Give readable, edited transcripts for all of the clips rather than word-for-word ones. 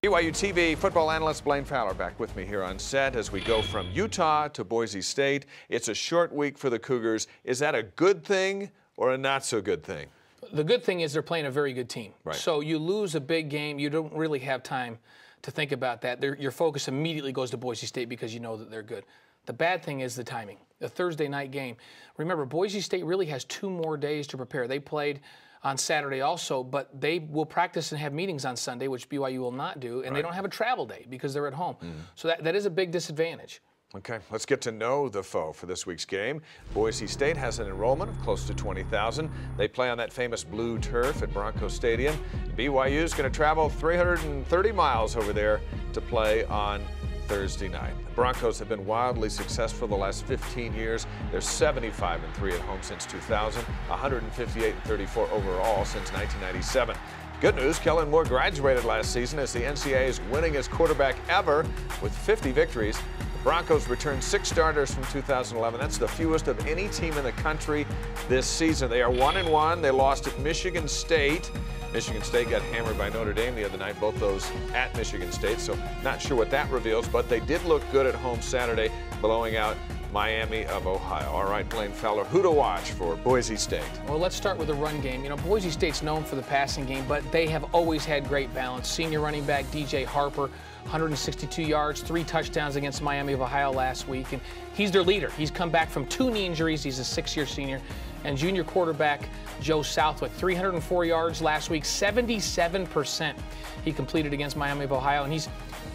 BYU TV football analyst Blaine Fowler back with me here on set as we go from Utah to Boise State. It's a short week for the Cougars. Is that a good thing or a not so good thing? The good thing is they're playing a very good team. Right. So you lose a big game, you don't really have time to think about that. Your focus immediately goes to Boise State because you know that they're good. The bad thing is the timing. The Thursday night game. Remember, Boise State really has 2 more days to prepare. They played on Saturday also, but they will practice and have meetings on Sunday, which BYU will not do, and They don't have a travel day because they're at home. So that is a big disadvantage. Okay, let's get to know the foe for this week's game. Boise State has an enrollment of close to 20,000. They play on that famous blue turf at Bronco Stadium. BYU is going to travel 330 miles over there to play on Thursday night. The Broncos have been wildly successful the last 15 years. They're 75-3 at home since 2000, 158-34 overall since 1997. Good news, Kellen Moore graduated last season as the NCAA's winningest quarterback ever with 50 victories. The Broncos returned 6 starters from 2011. That's the fewest of any team in the country this season. They are 1-1. They lost at Michigan State. Michigan State got hammered by Notre Dame the other night, both those at Michigan State, so not sure what that reveals, but they did look good at home Saturday, blowing out Miami of Ohio. All right, Blaine Fowler, who to watch for Boise State? Well, let's start with the run game. You know, Boise State's known for the passing game, but they have always had great balance. Senior running back DJ Harper, 162 yards, 3 touchdowns against Miami of Ohio last week, and he's their leader. He's come back from 2 knee injuries. He's a 6-year senior. And junior quarterback Joe Southwick, 304 yards last week, 77% he completed against Miami of Ohio, and he's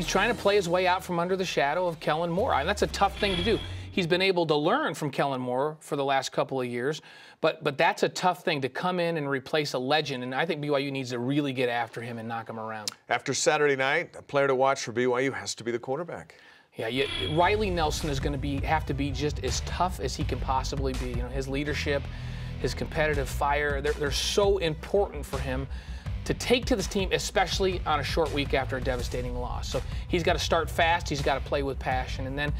trying to play his way out from under the shadow of Kellen Moore. And that's a tough thing to do. He's been able to learn from Kellen Moore for the last couple of years, but that's a tough thing to come in and replace a legend, and I think BYU needs to really get after him and knock him around. After Saturday night, a player to watch for BYU has to be the quarterback. Yeah, Riley Nelson is going to have to be just as tough as he can possibly be. You know, his leadership, his competitive fire, they're so important for him to take to this team, especially on a short week after a devastating loss. So he's got to start fast, he's got to play with passion, and then,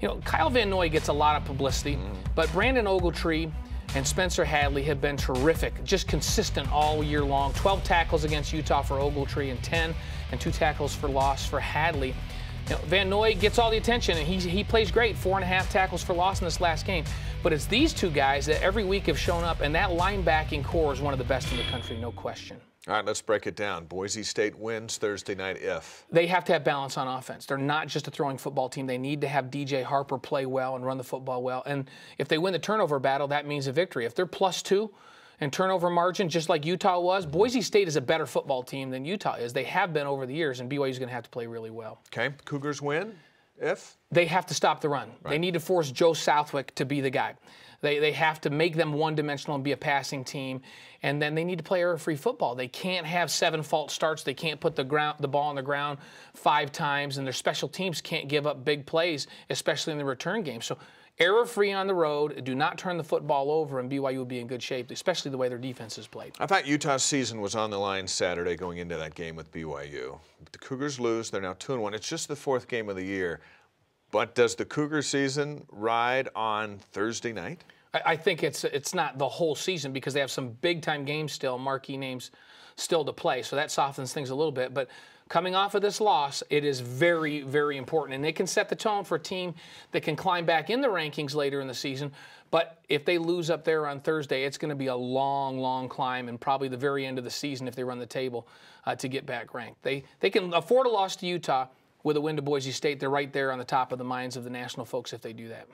you know, Kyle Van Noy gets a lot of publicity, but Brandon Ogletree and Spencer Hadley have been terrific, just consistent all year long. 12 tackles against Utah for Ogletree and 10 and 2 tackles for loss for Hadley. You know, Van Noy gets all the attention, and he plays great, 4.5 tackles for loss in this last game. But it's these 2 guys that every week have shown up, and that linebacking core is one of the best in the country, no question. All right, let's break it down. Boise State wins Thursday night if? They have to have balance on offense. They're not just a throwing football team. They need to have DJ Harper play well and run the football well. And if they win the turnover battle, that means a victory. If they're +2 in turnover margin, just like Utah was, Boise State is a better football team than Utah is. They have been over the years, and BYU is going to have to play really well. Okay, Cougars win if? They have to stop the run. Right. They need to force Joe Southwick to be the guy. They have to make them one-dimensional and be a passing team, and then they need to play error-free football. They can't have 7 false starts. They can't put the ball on the ground 5 times, and their special teams can't give up big plays, especially in the return game. So error-free on the road, do not turn the football over, and BYU will be in good shape, especially the way their defense is played. I thought Utah's season was on the line Saturday going into that game with BYU. The Cougars lose. They're now 2-1. It's just the 4th game of the year. But does the Cougar season ride on Thursday night? I think it's not the whole season because they have some big-time games still, marquee names still to play, so that softens things a little bit. But coming off of this loss, it is very, very important, and it can set the tone for a team that can climb back in the rankings later in the season. But if they lose up there on Thursday, it's going to be a long, long climb, and probably the very end of the season if they run the table to get back ranked. They can afford a loss to Utah. With a win to Boise State, they're right there on the top of the minds of the national folks if they do that.